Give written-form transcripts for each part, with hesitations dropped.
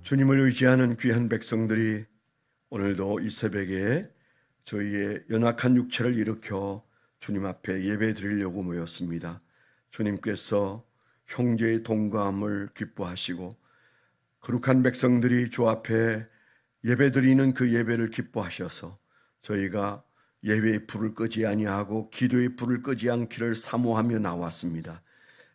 주님을 의지하는 귀한 백성들이 오늘도 이 새벽에 저희의 연약한 육체를 일으켜 주님 앞에 예배 드리려고 모였습니다. 주님께서 형제의 동감을 기뻐하시고 거룩한 백성들이 주 앞에 예배 드리는 그 예배를 기뻐하셔서 저희가 예배의 불을 끄지 아니하고 기도의 불을 끄지 않기를 사모하며 나왔습니다.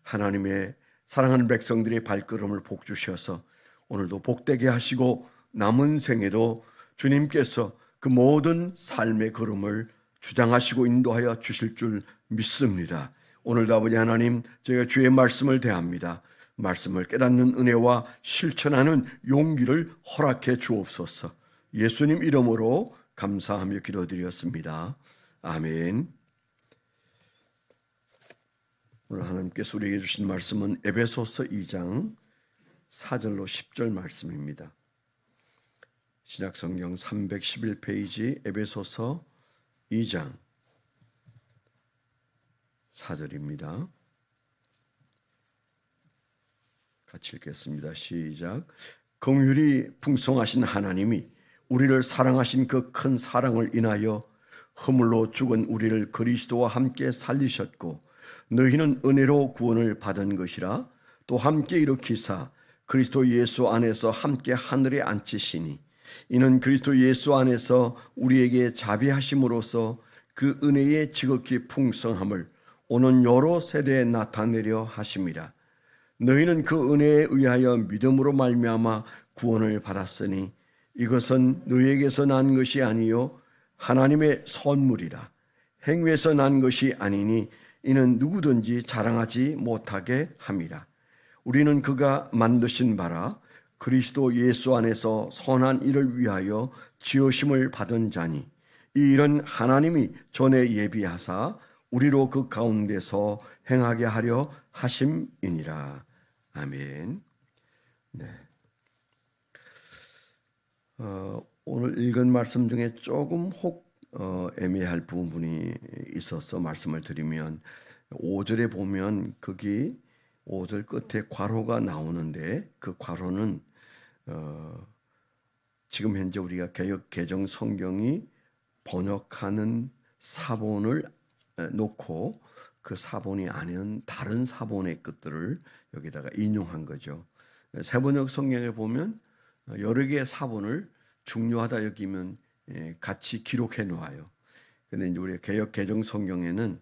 하나님의 사랑하는 백성들의 발걸음을 복 주셔서 오늘도 복되게 하시고 남은 생에도 주님께서 그 모든 삶의 걸음을 주장하시고 인도하여 주실 줄 믿습니다. 오늘도 아버지 하나님, 저희가 주의 말씀을 대합니다. 말씀을 깨닫는 은혜와 실천하는 용기를 허락해 주옵소서. 예수님 이름으로 감사하며 기도드렸습니다. 아멘. 오늘 하나님께서 우리에게 주신 말씀은 에베소서 2장 4절로 10절 말씀입니다. 신약성경 311페이지 에베소서 2장 4절입니다. 같이 읽겠습니다. 시작. 긍휼이 풍성하신 하나님이 우리를 사랑하신 그 큰 사랑을 인하여 허물로 죽은 우리를 그리스도와 함께 살리셨고 너희는 은혜로 구원을 받은 것이라 또 함께 일으키사 그리스도 예수 안에서 함께 하늘에 앉히시니 이는 그리스도 예수 안에서 우리에게 자비하심으로써 그 은혜의 지극히 풍성함을 오는 여러 세대에 나타내려 하심이라. 너희는 그 은혜에 의하여 믿음으로 말미암아 구원을 받았으니 이것은 너희에게서 난 것이 아니요 하나님의 선물이라. 행위에서 난 것이 아니니 이는 누구든지 자랑하지 못하게 함이라. 우리는 그가 만드신 바라 그리스도 예수 안에서 선한 일을 위하여 지으심을 받은 자니 이 일은 하나님이 전에 예비하사 우리로 그 가운데서 행하게 하려 하심이니라. 아멘. 네. 오늘 읽은 말씀 중에 조금 애매할 부분이 있어서 말씀을 드리면 5절에 보면 거기 5절 끝에 괄호가 나오는데 그 괄호는 지금 현재 우리가 개역 개정 성경이 번역하는 사본을 놓고 그 사본이 아닌 다른 사본의 것들을 여기다가 인용한 거죠. 세번역 성경에 보면 여러 개의 사본을 중요하다 여기면 같이 기록해 놓아요. 그런데 우리 개역 개정 성경에는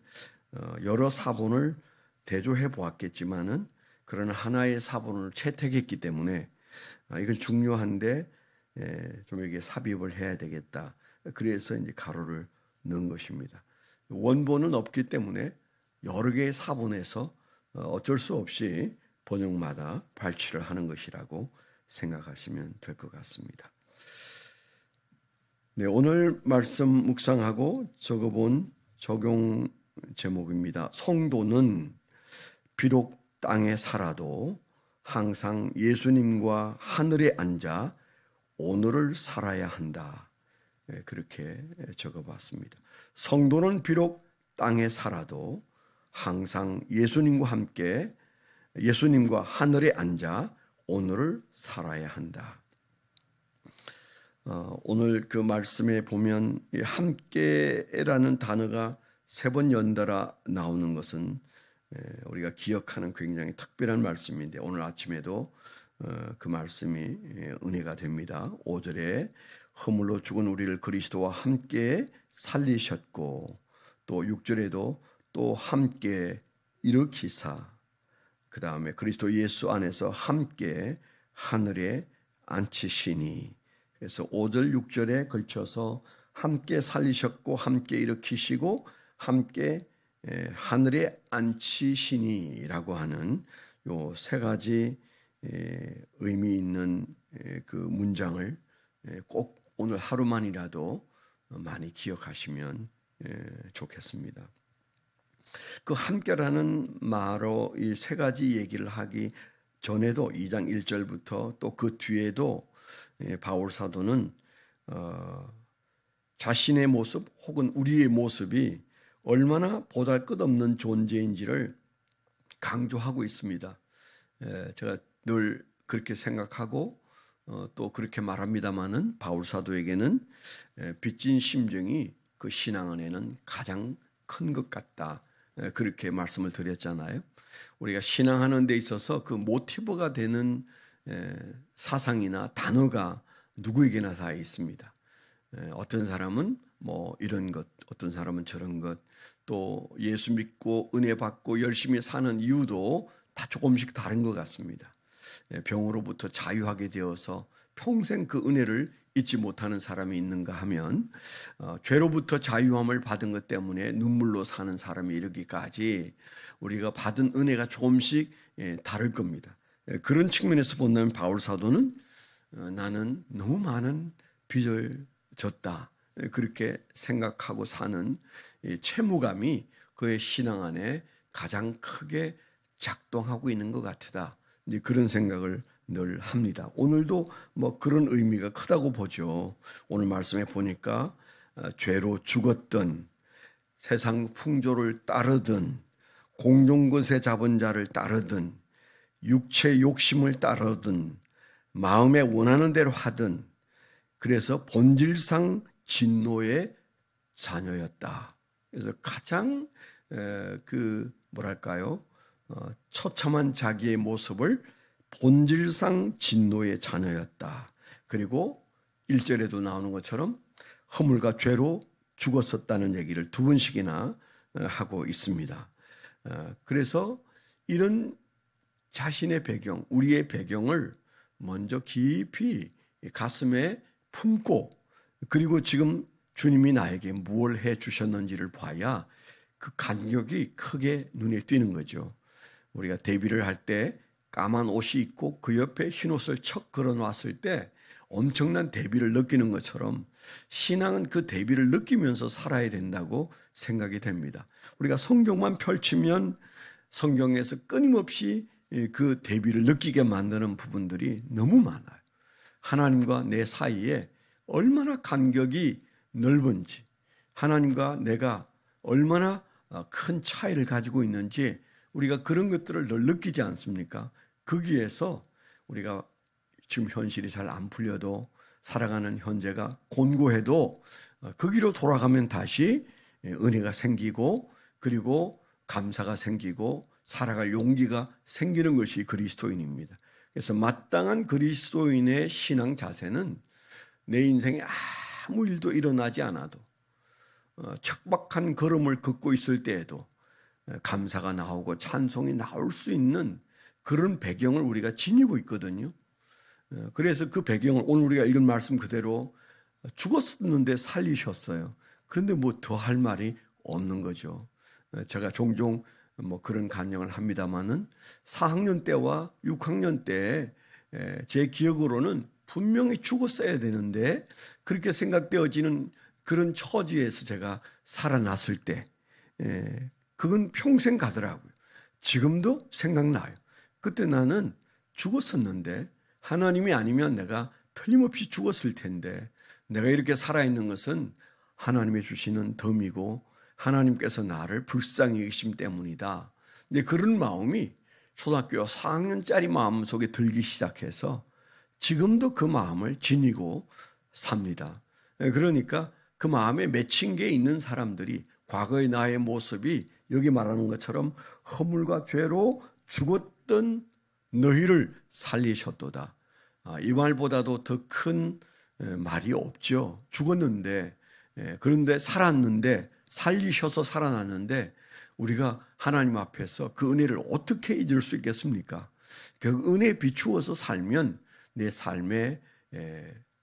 여러 사본을 대조해 보았겠지만은 그러나 하나의 사본을 채택했기 때문에 이건 중요한데 좀 이게 삽입을 해야 되겠다. 그래서 이제 가로를 넣은 것입니다. 원본은 없기 때문에 여러 개의 사본에서 어쩔 수 없이 번역마다 발췌를 하는 것이라고 생각하시면 될 것 같습니다. 네, 오늘 말씀 묵상하고 적어본 적용 제목입니다. 성도는 비록 땅에 살아도 항상 예수님과 하늘에 앉아 오늘을 살아야 한다. 그렇게 적어봤습니다. 성도는 비록 땅에 살아도 항상 예수님과 함께 예수님과 하늘에 앉아 오늘을 살아야 한다. 오늘 그 말씀에 보면 함께라는 단어가 3번 연달아 나오는 것은 우리가 기억하는 굉장히 특별한 말씀인데 오늘 아침에도 그 말씀이 은혜가 됩니다. 5절에 허물로 죽은 우리를 그리스도와 함께 살리셨고 또 6절에도 또 함께 일으키사 그 다음에 그리스도 예수 안에서 함께 하늘에 앉히시니 그래서 5절 6절에 걸쳐서 함께 살리셨고 함께 일으키시고 함께 하늘에 앉히시니라고 하는 요 3가지 의미 있는 그 문장을 꼭 오늘 하루만이라도 많이 기억하시면 좋겠습니다. 그 함께라는 말로 이 3가지 얘기를 하기 전에도 2장 1절부터 또 그 뒤에도 바울 사도는 자신의 모습 혹은 우리의 모습이 얼마나 보잘것없는 존재인지를 강조하고 있습니다. 제가 늘 그렇게 생각하고 또 그렇게 말합니다마는 바울 사도에게는 빚진 심정이 그 신앙 안에는 가장 큰 것 같다. 그렇게 말씀을 드렸잖아요. 우리가 신앙하는 데 있어서 그 모티브가 되는 사상이나 단어가 누구에게나 다 있습니다. 어떤 사람은 뭐 이런 것, 어떤 사람은 저런 것, 또 예수 믿고 은혜 받고 열심히 사는 이유도 다 조금씩 다른 것 같습니다. 병으로부터 자유하게 되어서 평생 그 은혜를 잊지 못하는 사람이 있는가 하면 죄로부터 자유함을 받은 것 때문에 눈물로 사는 사람이 이르기까지 우리가 받은 은혜가 조금씩 다를 겁니다. 그런 측면에서 본다면 바울 사도는 나는 너무 많은 빚을 졌다, 그렇게 생각하고 사는 채무감이 그의 신앙 안에 가장 크게 작동하고 있는 것 같다, 그런 생각을 늘 합니다. 오늘도 뭐 그런 의미가 크다고 보죠. 오늘 말씀에 보니까 죄로 죽었던, 세상 풍조를 따르든, 공중것에 잡은 자를 따르든, 육체 욕심을 따르든, 마음에 원하는 대로 하든, 그래서 본질상 진노의 자녀였다. 그래서 가장 처참한 자기의 모습을 본질상 진노의 자녀였다. 그리고 1절에도 나오는 것처럼 허물과 죄로 죽었었다는 얘기를 두 번씩이나 하고 있습니다. 그래서 이런 자신의 배경, 우리의 배경을 먼저 깊이 가슴에 품고, 그리고 지금 주님이 나에게 무엇을 해 주셨는지를 봐야 그 간격이 크게 눈에 띄는 거죠. 우리가 대비를 할 때 까만 옷이 있고 그 옆에 흰 옷을 척 걸어놨을 때 엄청난 대비를 느끼는 것처럼 신앙은 그 대비를 느끼면서 살아야 된다고 생각이 됩니다. 우리가 성경만 펼치면 성경에서 끊임없이 그 대비를 느끼게 만드는 부분들이 너무 많아요. 하나님과 내 사이에 얼마나 간격이 넓은지, 하나님과 내가 얼마나 큰 차이를 가지고 있는지 우리가 그런 것들을 늘 느끼지 않습니까? 거기에서 우리가 지금 현실이 잘 안 풀려도, 살아가는 현재가 곤고해도 거기로 돌아가면 다시 은혜가 생기고, 그리고 감사가 생기고 살아갈 용기가 생기는 것이 그리스도인입니다. 그래서 마땅한 그리스도인의 신앙 자세는 내 인생에 아무 일도 일어나지 않아도, 척박한 걸음을 걷고 있을 때에도 감사가 나오고 찬송이 나올 수 있는 그런 배경을 우리가 지니고 있거든요. 그래서 그 배경을 오늘 우리가 읽은 말씀 그대로 죽었는데 살리셨어요. 그런데 뭐 더 할 말이 없는 거죠. 제가 종종 뭐 그런 간증을 합니다마는 4학년 때와 6학년 때 제 기억으로는 분명히 죽었어야 되는데 그렇게 생각되어지는 그런 처지에서 제가 살아났을 때 그건 평생 가더라고요. 지금도 생각나요. 그때 나는 죽었었는데, 하나님이 아니면 내가 틀림없이 죽었을 텐데, 내가 이렇게 살아있는 것은 하나님이 주시는 덤이고 하나님께서 나를 불쌍히 여기심 때문이다. 근데 그런 마음이 초등학교 4학년짜리 마음속에 들기 시작해서 지금도 그 마음을 지니고 삽니다. 그러니까 그 마음에 맺힌 게 있는 사람들이 과거의 나의 모습이 여기 말하는 것처럼 허물과 죄로 죽었던 너희를 살리셨도다. 이 말보다도 더 큰 말이 없죠. 죽었는데, 그런데 살았는데, 살리셔서 살아났는데 우리가 하나님 앞에서 그 은혜를 어떻게 잊을 수 있겠습니까? 그 은혜에 비추어서 살면 내 삶의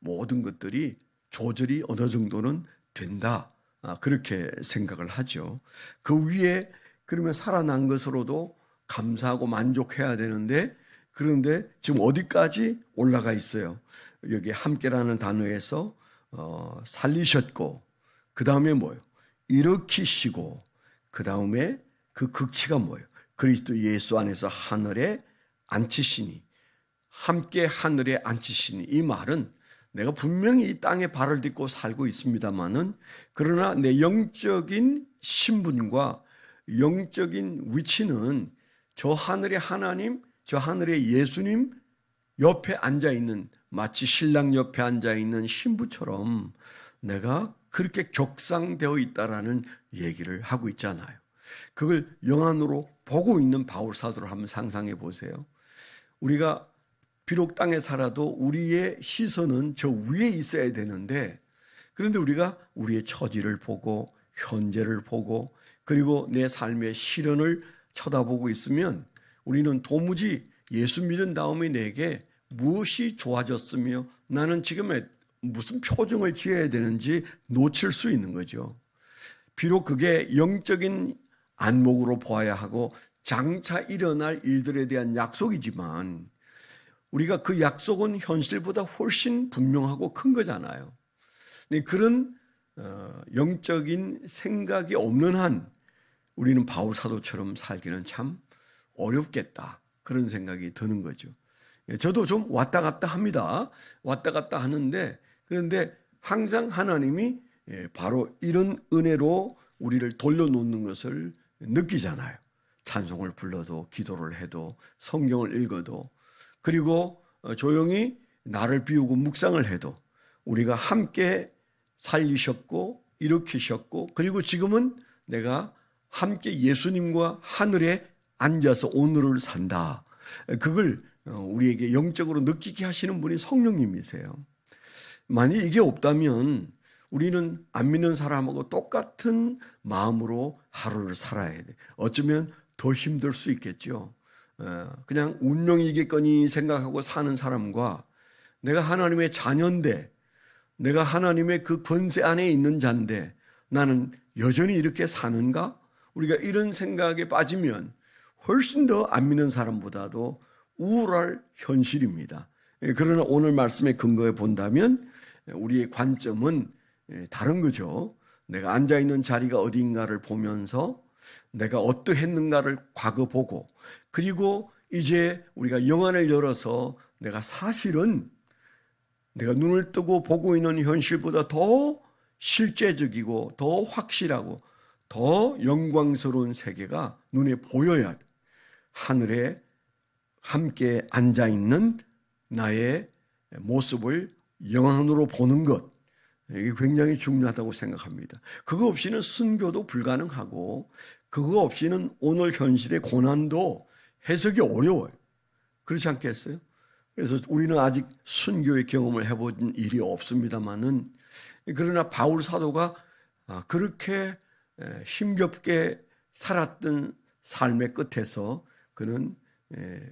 모든 것들이 조절이 어느 정도는 된다, 그렇게 생각을 하죠. 그 위에 그러면 살아난 것으로도 감사하고 만족해야 되는데, 그런데 지금 어디까지 올라가 있어요? 여기 함께라는 단어에서 살리셨고, 그 다음에 뭐예요? 일으키시고, 그 다음에 그 극치가 뭐예요? 그리스도 예수 안에서 하늘에 앉히시니, 함께 하늘에 앉히시니. 이 말은 내가 분명히 이 땅에 발을 딛고 살고 있습니다마는, 그러나 내 영적인 신분과 영적인 위치는 저 하늘의 하나님, 저 하늘의 예수님 옆에 앉아있는 마치 신랑 옆에 앉아있는 신부처럼 내가 그렇게 격상되어 있다라는 얘기를 하고 있잖아요. 그걸 영안으로 보고 있는 바울 사도를 한번 상상해 보세요. 우리가 비록 땅에 살아도 우리의 시선은 저 위에 있어야 되는데, 그런데 우리가 우리의 처지를 보고 현재를 보고 그리고 내 삶의 시련을 쳐다보고 있으면 우리는 도무지 예수 믿은 다음에 내게 무엇이 좋아졌으며 나는 지금 무슨 표정을 지어야 되는지 놓칠 수 있는 거죠. 비록 그게 영적인 안목으로 보아야 하고 장차 일어날 일들에 대한 약속이지만 우리가 그 약속은 현실보다 훨씬 분명하고 큰 거잖아요. 그런 영적인 생각이 없는 한 우리는 바울 사도처럼 살기는 참 어렵겠다, 그런 생각이 드는 거죠. 저도 좀 왔다 갔다 합니다. 왔다 갔다 하는데, 그런데 항상 하나님이 바로 이런 은혜로 우리를 돌려놓는 것을 느끼잖아요. 찬송을 불러도 기도를 해도 성경을 읽어도 그리고 조용히 나를 비우고 묵상을 해도 우리가 함께 살리셨고 일으키셨고 그리고 지금은 내가 함께 예수님과 하늘에 앉아서 오늘을 산다. 그걸 우리에게 영적으로 느끼게 하시는 분이 성령님이세요. 만약 이게 없다면 우리는 안 믿는 사람하고 똑같은 마음으로 하루를 살아야 돼. 어쩌면 더 힘들 수 있겠죠. 그냥 운명이겠거니 생각하고 사는 사람과 내가 하나님의 자녀인데 내가 하나님의 그 권세 안에 있는 자인데 나는 여전히 이렇게 사는가? 우리가 이런 생각에 빠지면 훨씬 더 안 믿는 사람보다도 우울할 현실입니다. 그러나 오늘 말씀의 근거에 본다면 우리의 관점은 다른 거죠. 내가 앉아있는 자리가 어딘가를 보면서 내가 어떠했는가를 과거 보고 그리고 이제 우리가 영안을 열어서 내가 사실은 내가 눈을 뜨고 보고 있는 현실보다 더 실제적이고 더 확실하고 더 영광스러운 세계가 눈에 보여야 돼. 하늘에 함께 앉아있는 나의 모습을 영안으로 보는 것, 이게 굉장히 중요하다고 생각합니다. 그거 없이는 순교도 불가능하고 그거 없이는 오늘 현실의 고난도 해석이 어려워요. 그렇지 않겠어요? 그래서 우리는 아직 순교의 경험을 해본 일이 없습니다만은 그러나 바울 사도가 그렇게 힘겹게 살았던 삶의 끝에서 그는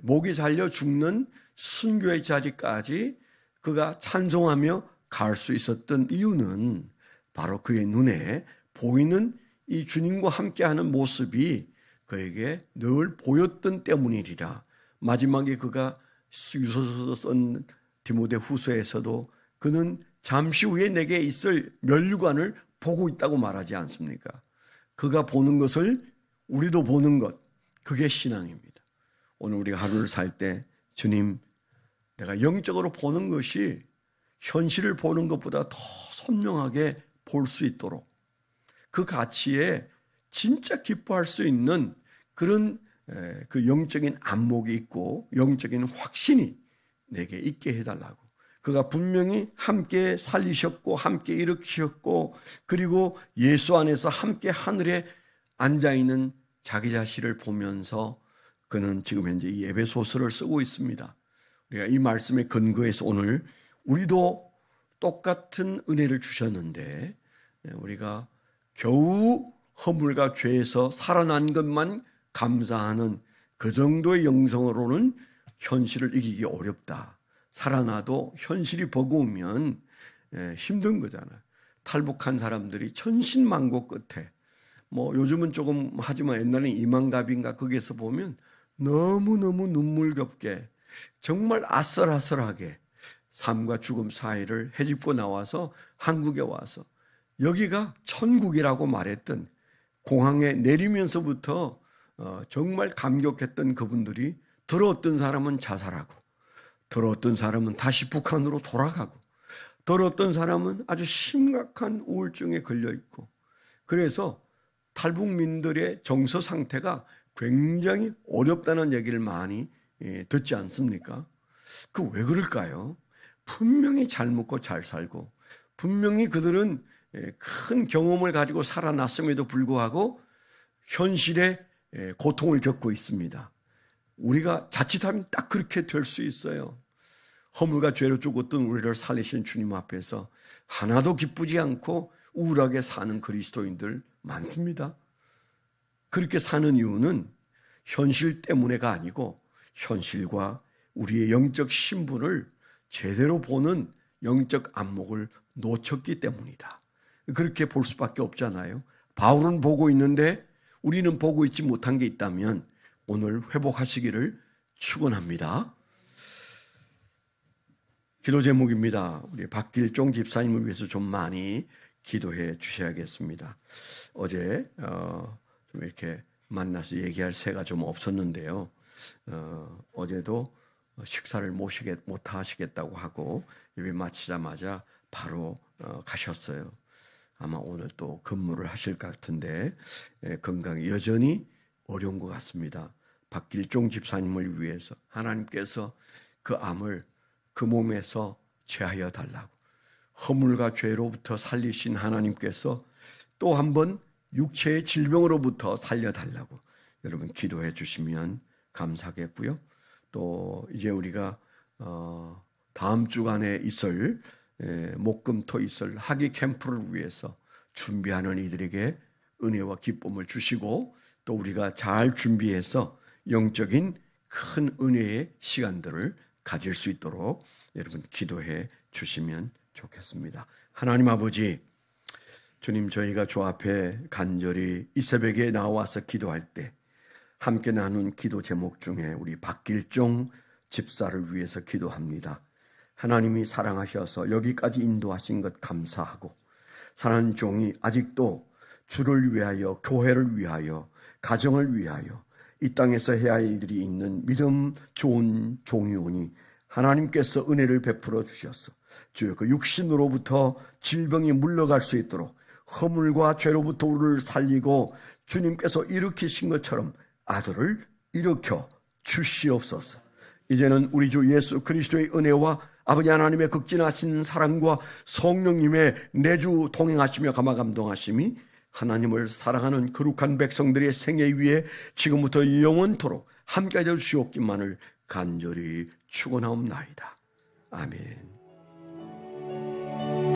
목이 잘려 죽는 순교의 자리까지 그가 찬송하며 갈 수 있었던 이유는 바로 그의 눈에 보이는 이 주님과 함께하는 모습이 그에게 늘 보였던 때문이리라. 마지막에 그가 유서서 쓴 디모데 후서에서도 그는 잠시 후에 내게 있을 면류관을 보고 있다고 말하지 않습니까? 그가 보는 것을 우리도 보는 것, 그게 신앙입니다. 오늘 우리가 하루를 살 때 주님, 내가 영적으로 보는 것이 현실을 보는 것보다 더 선명하게 볼 수 있도록 그 가치에 진짜 기뻐할 수 있는 그런 그 영적인 안목이 있고 영적인 확신이 내게 있게 해달라고. 그가 분명히 함께 살리셨고 함께 일으키셨고 그리고 예수 안에서 함께 하늘에 앉아있는 자기 자신을 보면서 그는 지금 현재 이 에베소서를 쓰고 있습니다. 우리가 이 말씀에 근거해서 오늘 우리도 똑같은 은혜를 주셨는데 우리가 겨우 허물과 죄에서 살아난 것만 감사하는 그 정도의 영성으로는 현실을 이기기 어렵다. 살아나도 현실이 버거우면 힘든 거잖아요. 탈북한 사람들이 천신만고 끝에 요즘은 조금 하지만 옛날에는 이만갑인가 거기에서 보면 너무너무 눈물겹게 정말 아슬아슬하게 삶과 죽음 사이를 헤집고 나와서 한국에 와서 여기가 천국이라고 말했던 공항에 내리면서부터 정말 감격했던 그분들이 들어왔던 사람은 자살하고 들어왔던 사람은 다시 북한으로 돌아가고 들어왔던 사람은 아주 심각한 우울증에 걸려있고 그래서 탈북민들의 정서 상태가 굉장히 어렵다는 얘기를 많이 듣지 않습니까? 그 왜 그럴까요? 분명히 잘 먹고 잘 살고, 분명히 그들은 큰 경험을 가지고 살아났음에도 불구하고 현실에 고통을 겪고 있습니다. 우리가 자칫하면 딱 그렇게 될 수 있어요. 허물과 죄로 죽었던 우리를 살리신 주님 앞에서 하나도 기쁘지 않고 우울하게 사는 그리스도인들 많습니다. 그렇게 사는 이유는 현실 때문에가 아니고 현실과 우리의 영적 신분을 제대로 보는 영적 안목을 놓쳤기 때문이다. 그렇게 볼 수밖에 없잖아요. 바울은 보고 있는데 우리는 보고 있지 못한 게 있다면 오늘 회복하시기를 축원합니다. 기도 제목입니다. 우리 박길종 집사님을 위해서 좀 많이 기도해 주셔야겠습니다. 어제 좀 이렇게 만나서 얘기할 새가 좀 없었는데요. 어제도 식사를 못 하시겠다고 하고 예배 마치자마자 바로 가셨어요. 아마 오늘 또 근무를 하실 것 같은데 건강이 여전히 어려운 것 같습니다. 박길종 집사님을 위해서 하나님께서 그 암을 그 몸에서 제하여 달라고, 허물과 죄로부터 살리신 하나님께서 또 한 번 육체의 질병으로부터 살려달라고 여러분 기도해 주시면 감사하겠고요. 또 이제 우리가 다음 주간에 있을 목금토 있을 학위 캠프를 위해서 준비하는 이들에게 은혜와 기쁨을 주시고 또 우리가 잘 준비해서 영적인 큰 은혜의 시간들을 가질 수 있도록 여러분 기도해 주시면 좋겠습니다. 하나님 아버지, 주님, 저희가 주 앞에 간절히 이 새벽에 나와서 기도할 때 함께 나눈 기도 제목 중에 우리 박길종 집사를 위해서 기도합니다. 하나님이 사랑하셔서 여기까지 인도하신 것 감사하고, 사랑하는 종이 아직도 주를 위하여, 교회를 위하여, 가정을 위하여 이 땅에서 해야 할 일들이 있는 믿음 좋은 종이오니 하나님께서 은혜를 베풀어 주셔서 주여 그 육신으로부터 질병이 물러갈 수 있도록 허물과 죄로부터 우리를 살리고 주님께서 일으키신 것처럼 아들을 일으켜 주시옵소서. 이제는 우리 주 예수 그리스도의 은혜와 아버지 하나님의 극진하신 사랑과 성령님의 내주 동행하시며 감화감동하심이 하나님을 사랑하는 거룩한 백성들의 생애 위에 지금부터 영원토록 함께하여 주시옵기만을 간절히 축원하옵나이다. 아멘.